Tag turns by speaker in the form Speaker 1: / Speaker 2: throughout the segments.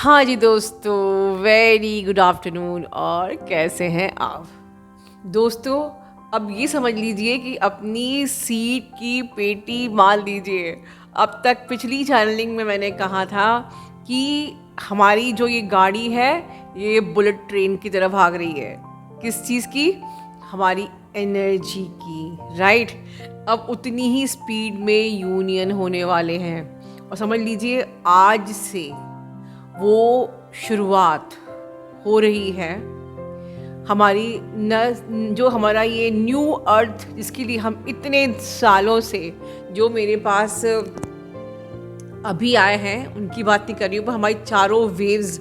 Speaker 1: हाँ जी दोस्तों, very good afternoon. और कैसे हैं आप दोस्तों? अब ये समझ लीजिए कि अपनी सीट की पेटी मान लीजिए। अब तक पिछली चैनलिंग में मैंने कहा था कि हमारी जो ये गाड़ी है ये बुलेट ट्रेन की तरह भाग रही है। किस चीज़ की? हमारी एनर्जी की, राइट। अब उतनी ही स्पीड में यूनियन होने वाले हैं और समझ लीजिए आज से वो शुरुआत हो रही है। हमारी न जो हमारा ये न्यू अर्थ जिसके लिए हम इतने सालों से जो मेरे पास अभी आए हैं उनकी बात नहीं कर रही हूँ, पर हमारी चारों वेव्स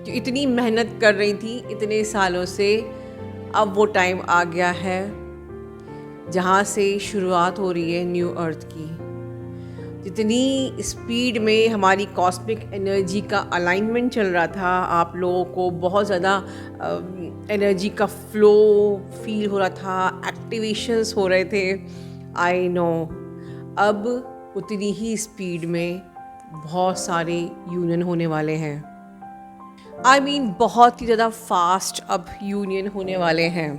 Speaker 1: जो इतनी मेहनत कर रही थी इतने सालों से, अब वो टाइम आ गया है जहाँ से शुरुआत हो रही है न्यू अर्थ की। जितनी स्पीड में हमारी कॉस्मिक एनर्जी का अलाइनमेंट चल रहा था, आप लोगों को बहुत ज़्यादा एनर्जी का फ्लो फील हो रहा था, एक्टिवेशंस हो रहे थे। आई नो अब उतनी ही स्पीड में बहुत सारे यूनियन होने वाले हैं। आई मीन बहुत ही ज़्यादा फास्ट अब यूनियन होने वाले हैं।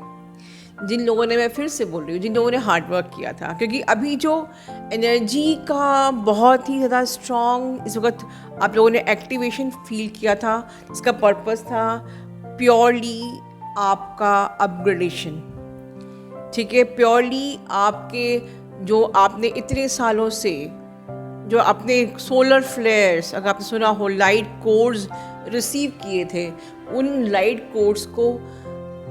Speaker 1: जिन लोगों ने, मैं फिर से बोल रही हूँ, जिन लोगों ने हार्ड वर्क किया था, क्योंकि अभी जो एनर्जी का बहुत ही ज़्यादा स्ट्रॉन्ग इस वक्त आप लोगों ने एक्टिवेशन फील किया था, इसका पर्पस था प्योरली आपका अपग्रेडेशन। ठीक है, प्योरली आपके जो आपने इतने सालों से जो अपने सोलर फ्लेयर्स, अगर आपने सुना हो, लाइट कोर्स रिसीव किए थे, उन लाइट कोर्स को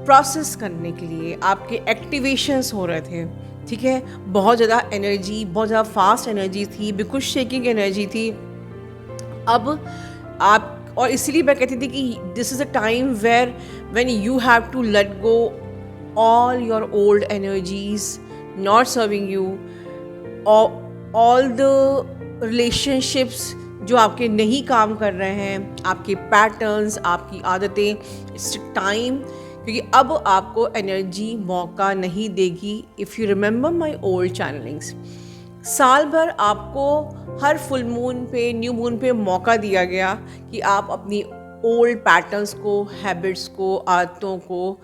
Speaker 1: प्रोसेस करने के लिए आपके एक्टिवेशंस हो रहे थे। ठीक है, बहुत ज़्यादा एनर्जी, बहुत ज़्यादा फास्ट एनर्जी थी, बिल्कुल शेकिंग एनर्जी थी। अब आप, और इसलिए मैं कहती थी कि this is a time where when you have to let go all your old energies not serving you, all the relationships जो आपके नहीं काम कर रहे हैं, आपके पैटर्न्स, आपकी आदतें। इट्स टाइम, क्योंकि अब आपको एनर्जी मौका नहीं देगी। If you remember my old channelings, साल भर आपको हर फुल मून पे, न्यू मून पे मौका दिया गया कि आप अपनी ओल्ड पैटर्न्स को, हैबिट्स को, आदतों को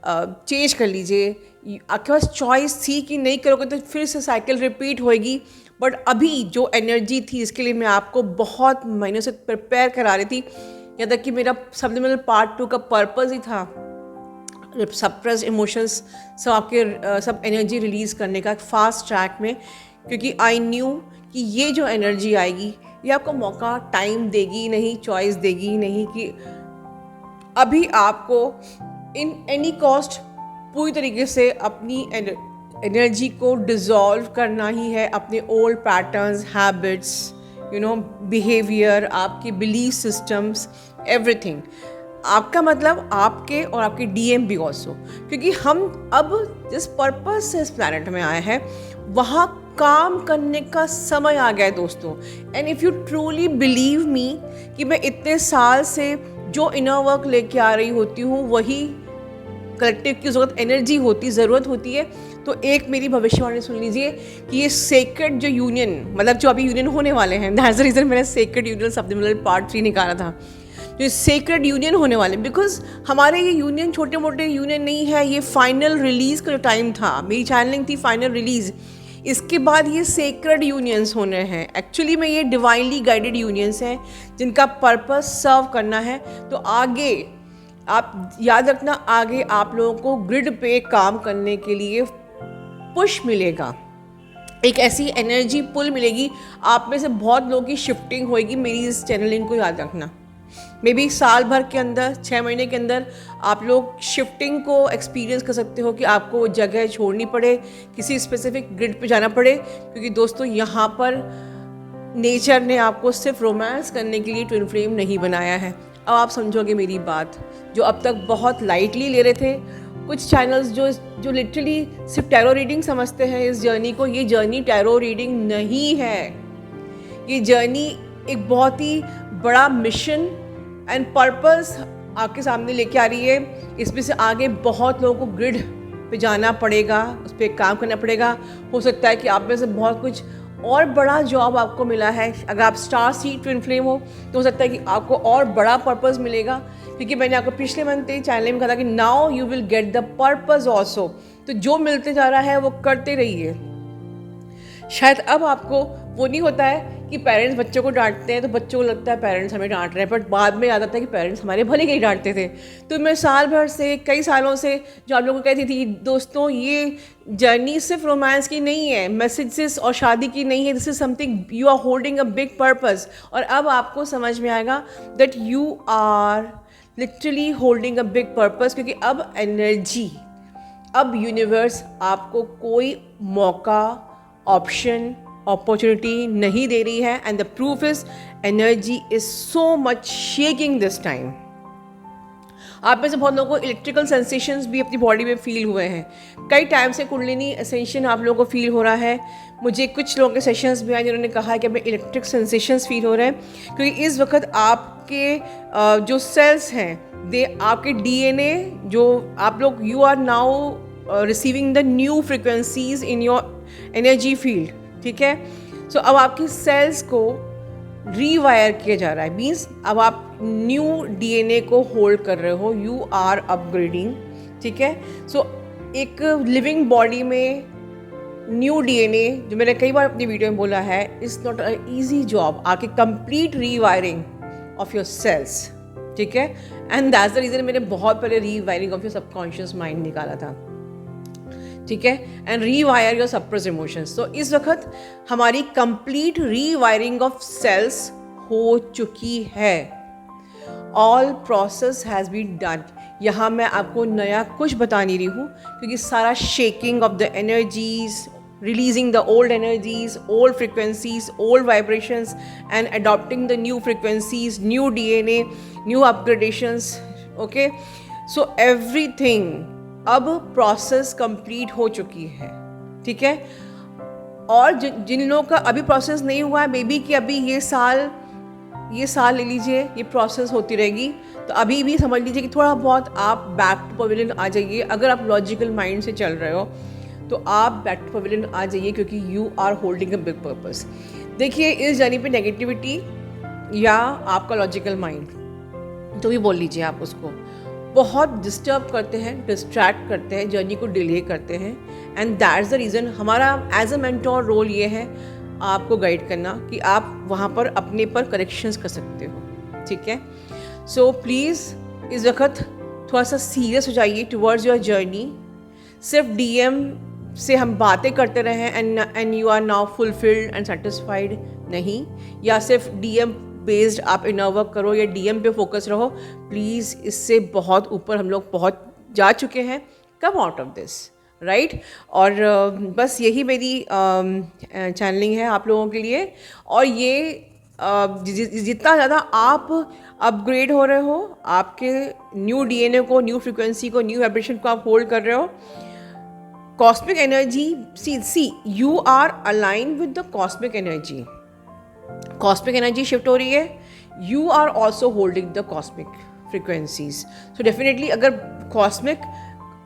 Speaker 1: चेंज कर लीजिए। आपके पास चॉइस थी कि नहीं करोगे तो फिर से साइकिल रिपीट होएगी। बट अभी जो एनर्जी थी, इसके लिए मैं आपको बहुत महीनों से प्रिपेयर करा रही थी। यहाँ तक कि मेरा सबलिमिनल पार्ट 2 का पर्पस ही था सप्रेस इमोशंस सब आपके सब एनर्जी रिलीज़ करने का फास्ट ट्रैक में, क्योंकि आई न्यू कि ये जो एनर्जी आएगी ये आपको मौका, टाइम देगी नहीं, चॉइस देगी नहीं, कि अभी आपको इन एनी कॉस्ट पूरी तरीके से अपनी एनर्जी को डिज़ोल्व करना ही है, अपने ओल्ड पैटर्न्स, हैबिट्स, बिहेवियर, आपके बिलीफ सिस्टम्स, एवरीथिंग। आपका मतलब आपके और आपके डीएम भी ऑल्सो, क्योंकि हम अब जिस पर्पस से इस प्लैनेट में आए हैं वहाँ काम करने का समय आ गया है दोस्तों। And if you truly believe me कि मैं इतने साल से जो इनर वर्क लेके आ रही होती हूँ वही कलेक्टिव की ज़रूरत होती है, तो एक मेरी भविष्यवाणी सुन लीजिए कि ये सेक्रेड जो यूनियन, मतलब जो अभी यूनियन होने वाले हैं, दैट्स द रीज़न मैंने सेक्रेड यूनियन सबलिमिनल पार्ट 3 निकाला था। जो सेक्रेड यूनियन होने वाले, बिकॉज हमारे ये यूनियन छोटे मोटे यूनियन नहीं है, ये फाइनल रिलीज़ का जो टाइम था, मेरी चैनलिंग थी फाइनल रिलीज़, इसके बाद ये सेक्रेड यूनियंस होने हैं। एक्चुअली में ये डिवाइनली गाइडेड यूनियंस हैं जिनका पर्पस सर्व करना है। तो आगे आप याद रखना, आगे आप लोगों को ग्रिड पे काम करने के लिए पुश मिलेगा, एक ऐसी एनर्जी पुल मिलेगी। आप में से बहुत लोगों की शिफ्टिंग होएगी, मेरी इस चैनलिंग को याद रखना। मे बी साल भर के अंदर, 6 महीने के अंदर आप लोग शिफ्टिंग को एक्सपीरियंस कर सकते हो कि आपको वो जगह छोड़नी पड़े, किसी स्पेसिफिक ग्रिड पे जाना पड़े, क्योंकि दोस्तों यहाँ पर नेचर ने आपको सिर्फ रोमांस करने के लिए ट्विन फ्लेम नहीं बनाया है। अब आप समझोगे मेरी बात, जो अब तक बहुत लाइटली ले रहे थे कुछ चैनल्स, जो लिटरली सिर्फ टैरो रीडिंग समझते हैं इस जर्नी को। ये जर्नी टैरो रीडिंग नहीं है, ये जर्नी एक बहुत ही बड़ा मिशन एंड पर्पस आपके सामने लेके आ रही है। इसमें से आगे बहुत लोगों को ग्रिड पे जाना पड़ेगा, उस पर काम करना पड़ेगा। हो सकता है कि आप में से बहुत कुछ और बड़ा जॉब आपको मिला है। अगर आप स्टार सीड ट्विन फ्लेम हो सकता है कि आपको और बड़ा पर्पस मिलेगा, क्योंकि मैंने आपको पिछले मंथ ही चैनल में कहा था कि now you will get the purpose also. तो जो मिलते जा रहा है वो करते रहिए। शायद अब आपको वो नहीं होता है कि पेरेंट्स बच्चों को डांटते हैं तो बच्चों को लगता है पेरेंट्स हमें डांट रहे हैं, बट बाद में याद आता है कि पेरेंट्स हमारे भले के ही डांटते थे। तो मैं साल भर से, कई सालों से जो आप लोगों को कहती थी दोस्तों, ये जर्नी सिर्फ रोमांस की नहीं है, मैसेजेस और शादी की नहीं है, this is something you are holding a big purpose. और अब आपको समझ में आएगा that you are literally holding a big purpose, क्योंकि अब एनर्जी, अब यूनिवर्स आपको कोई मौका, ऑप्शन, अपॉर्चुनिटी नहीं दे रही है। And the proof is energy is so much shaking this time. आप में से बहुत लोगों को इलेक्ट्रिकल सेंसेशंस भी अपनी बॉडी में फील हुए हैं। कई टाइम से कुंडलिनी असेंशन आप लोगों को फील हो रहा है। मुझे कुछ लोगों के सेशंस भी आए जिन्होंने कहा है कि हमें इलेक्ट्रिक सेंसेशंस फील हो रहे हैं, क्योंकि इस वक्त आपके जो सेल्स हैं, दे आपके डीएनए, जो आप लोग, you are now receiving the new frequencies in your energy field, ठीक है। सो अब आपकी सेल्स को रीवायर किया जा रहा है, मीन्स अब आप न्यू डीएनए को होल्ड कर रहे हो, यू आर अपग्रेडिंग, ठीक है। सो एक लिविंग बॉडी में न्यू डीएनए, जो मैंने कई बार अपनी वीडियो में बोला है, is not a easy job, आपकी complete rewiring of your cells, ठीक है। एंड दैट्स द रीज़न मैंने बहुत पहले rewiring of your subconscious mind निकाला था, ठीक है, and rewire your suppressed emotions. तो इस वक्त हमारी कंप्लीट रीवायरिंग ऑफ सेल्स हो चुकी है। All process has been done. यहाँ मैं आपको नया कुछ बता नहीं रही हूँ, क्योंकि सारा shaking of the energies, releasing the old energies, old frequencies, old vibrations, and adopting the new frequencies, new DNA, new upgradations, okay? So everything, अब प्रोसेस कंप्लीट हो चुकी है, ठीक है। और जिन लोगों का अभी प्रोसेस नहीं हुआ है, मे बी कि अभी ये साल ले लीजिए, ये प्रोसेस होती रहेगी। तो अभी भी समझ लीजिए कि थोड़ा बहुत आप बैक टू पवेलियन आ जाइए। अगर आप लॉजिकल माइंड से चल रहे हो तो आप बैक टू पवेलियन आ जाइए, क्योंकि you are holding a big purpose. देखिए, इस जर्नी पे नेगेटिविटी या आपका लॉजिकल माइंड, तो भी बोल लीजिए आप, उसको बहुत डिस्टर्ब करते हैं, डिस्ट्रैक्ट करते हैं, जर्नी को डिले करते हैं। एंड दैट्स द रीज़न हमारा एज अ मेंटोर रोल ये है आपको गाइड करना कि आप वहाँ पर अपने पर करेक्शंस कर सकते हो, ठीक है। सो प्लीज़ इस वक्त थोड़ा सा सीरियस हो जाइए टुवर्ड्स योर जर्नी। सिर्फ डीएम से हम बातें करते रहें and you are now fulfilled and satisfied नहीं, या सिर्फ डीएम बेस्ड आप इनर वर्क करो या डीएम पे फोकस रहो। प्लीज़, इससे बहुत ऊपर हम लोग पहुंच जा चुके हैं। Come out of this, right. और बस यही मेरी चैनलिंग है आप लोगों के लिए। और ये जितना ज़्यादा आप अपग्रेड हो रहे हो, आपके न्यू डीएनए को, न्यू फ्रिक्वेंसी को, न्यू वाइब्रेशन को आप होल्ड कर रहे हो, cosmic energy, see you are align with the cosmic energy. Cosmic energy shift हो रही है, you are also holding the cosmic frequencies. So definitely अगर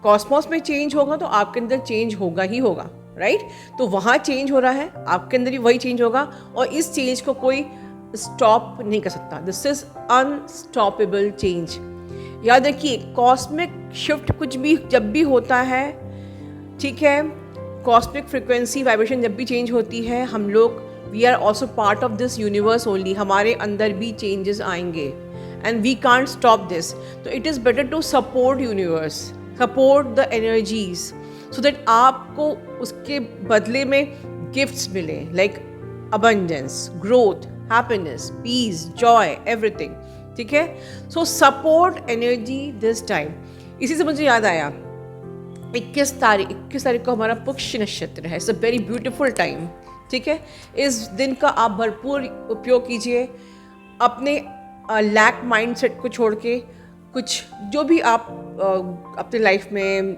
Speaker 1: कॉस्मोस में चेंज होगा तो आपके अंदर चेंज होगा ही होगा, राइट। तो वहाँ चेंज हो रहा है, आपके अंदर भी वही चेंज होगा, और इस चेंज को कोई स्टॉप नहीं कर सकता। This is unstoppable change. याद रखिए, कॉस्मिक शिफ्ट कुछ भी जब भी होता है, ठीक है, कॉस्मिक फ्रिक्वेंसी वाइब्रेशन जब भी चेंज होती है, हम लोग we are also part of this universe only, हमारे अंदर भी चेंजेस आएंगे and we can't stop this. तो it is better to support universe, support the energies, so that आपको उसके बदले में गिफ्ट्स मिले, like abundance, growth, happiness, peace, joy, everything, ठीक है। So support energy this time. इसी से मुझे याद आया, 21 तारीख को हमारा पुष्य नक्षत्र है। It's a very beautiful time, ठीक है। इस दिन का आप भरपूर उपयोग कीजिए। अपने लैक माइंडसेट को छोड़ के कुछ जो भी आप अपने लाइफ में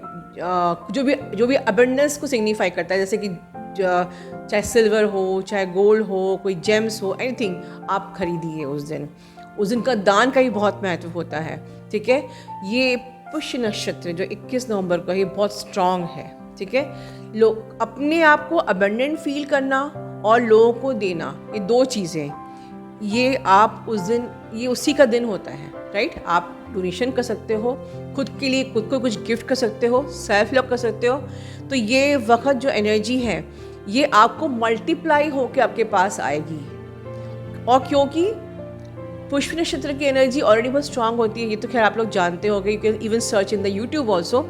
Speaker 1: जो भी अबंडेंस को सिग्निफाई करता है, जैसे कि चाहे सिल्वर हो, चाहे गोल्ड हो, कोई जेम्स हो, एनीथिंग आप खरीदिए उस दिन का दान का भी बहुत महत्व होता है, ठीक है। ये पुष्य नक्षत्र जो 21 नवंबर को, ये बहुत स्ट्रांग है, ठीक है। लोग अपने आप को अबंडेंट फील करना, और लोगों को देना, ये दो चीज़ें, ये आप उस दिन, ये उसी का दिन होता है, राइट। आप डोनेशन कर सकते हो, खुद के लिए खुद को कुछ गिफ्ट कर सकते हो, सेल्फ लव कर सकते हो। तो ये वक्त जो एनर्जी है ये आपको मल्टीप्लाई होकर आपके पास आएगी। और क्योंकि पुष्प नक्षत्र की एनर्जी ऑलरेडी बहुत स्ट्रांग होती है, ये तो खैर आप लोग जानते हो, you can even search in the YouTube also.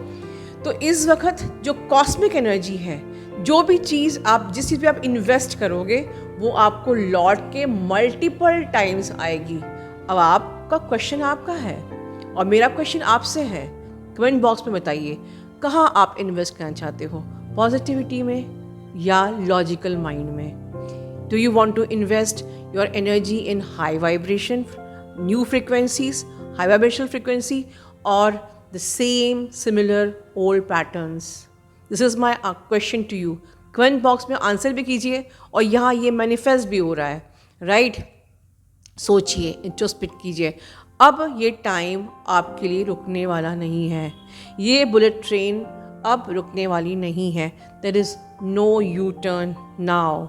Speaker 1: तो इस वक्त जो कॉस्मिक एनर्जी है, जो भी चीज़ आप, जिस चीज़ पे आप इन्वेस्ट करोगे वो आपको लौट के मल्टीपल टाइम्स आएगी। अब आपका क्वेश्चन आपका है और मेरा क्वेश्चन आपसे है, कमेंट बॉक्स में बताइए कहाँ आप इन्वेस्ट करना चाहते हो, पॉजिटिविटी में या लॉजिकल माइंड में। Do you want to invest your energy in high vibration, new frequencies, high vibrational frequency, or the same similar old patterns? This is my question to you. Comment box में answer भी कीजिए और यहाँ ये manifest भी हो रहा है, राइट। सोचिए, इंट्रोस्पेक्ट कीजिए। अब ये टाइम आपके लिए रुकने वाला नहीं है, ये बुलेट ट्रेन अब रुकने वाली नहीं है। There is no U turn now.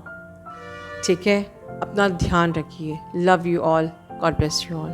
Speaker 1: ठीक है, अपना ध्यान रखिए। Love you all, God bless you all.